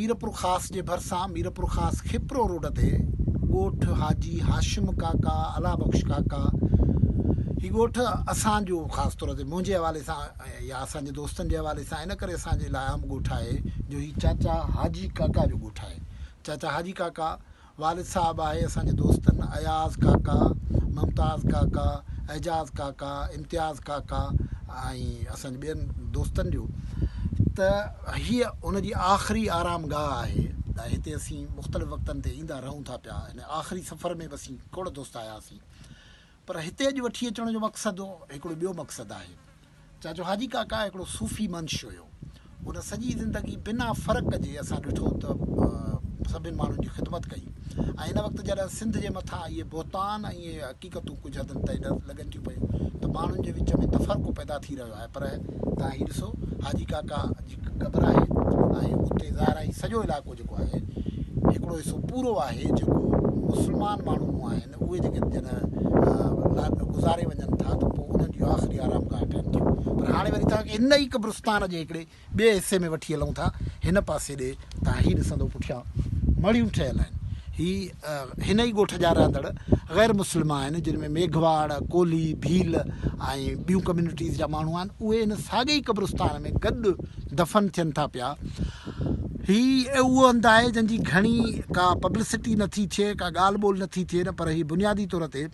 मीरपुर ख़ास जे भरिसां मीरपुर ख़ास खिपरो रोड ते ॻोठ हाजी हाशिम काका अला बख़्श काका हीउ ॻोठ असांजो ख़ासि तौर ते मुंहिंजे हवाले सां या असांजे दोस्तनि जे हवाले सां इन करे असांजे लाइ आम ॻोठ आहे जो हीउ चाचा हाजी काका जो ॻोठ आहे। चाचा हाजी काका वालिद साहब आहे असांजे दोस्तनि अयाज़ काका, मुमताज़ काका, एजाज़ काका, इम्तियाज़ काका ऐं असांजे ॿियनि दोस्तनि जो। त हीअ उनजी आख़िरी आराम गाह आहे। हिते असीं मुख़्तलिफ़ वक़्तनि ते ईंदा रहूं था पिया। हिन आख़िरी सफ़र में बि असीं खोड़ दोस्त आयासीं। पर हिते अॼु वठी अचण जो मक़सदु हिकिड़ो ॿियो मक़सदु आहे। चाचो हाजी काका हिकिड़ो सूफ़ी मंश हुयो। उन सॼी ज़िंदगी बिना फ़र्क़ु जे असां ॾिठो त सभिनि माण्हुनि जी ख़िदमत कई। ऐं हिन वक़्तु जॾहिं सिंध जे मथां इहे बोहतान ऐं इहे हक़ीक़तूं कुझु हदनि ताईं लॻनि थियूं पियूं त माण्हुनि जे विच में तफ़रक़ो पैदा थी रहियो आहे। पर तव्हां हीउ ॾिसो हाजी काका जी क़बर आहे ऐं उते ज़ाहिर आहे सॼो इलाइक़ो जेको आहे हिकिड़ो हिसो पूरो आहे जेको मुस्लमान माण्हू आहिनि उहे जेके जॾहिं गुज़ारे वञनि था त पोइ उन्हनि जूं आख़िरी आराम गाह ठहनि थियूं। पर हाणे वरी तव्हांखे हिन ई क़ब्रिस्तान जे हिकिड़े ॿिए हिसे में वठी हलूं था। हिन पासे ॾे तव्हां हीउ ॾिसंदो पुठियां मड़ियूं ठहियल आहिनि। हिन ई ॻोठ जा रहंदड़ ग़ैर मुस्लिम आहिनि जिन में मेघवाड़, कोली, भील ऐं ॿियूं कम्यूनिटीज़ जा माण्हू आहिनि। उहे इन साॻे ई क़ब्रिस्तान में गॾु दफ़न थियनि था पिया। हीअ उहो हंधु आहे जंहिंजी घणी का पब्लिसिटी नथी थिए, का ॻाल्हि ॿोल नथी थिए न, पर हीअ बुनियादी तौर ते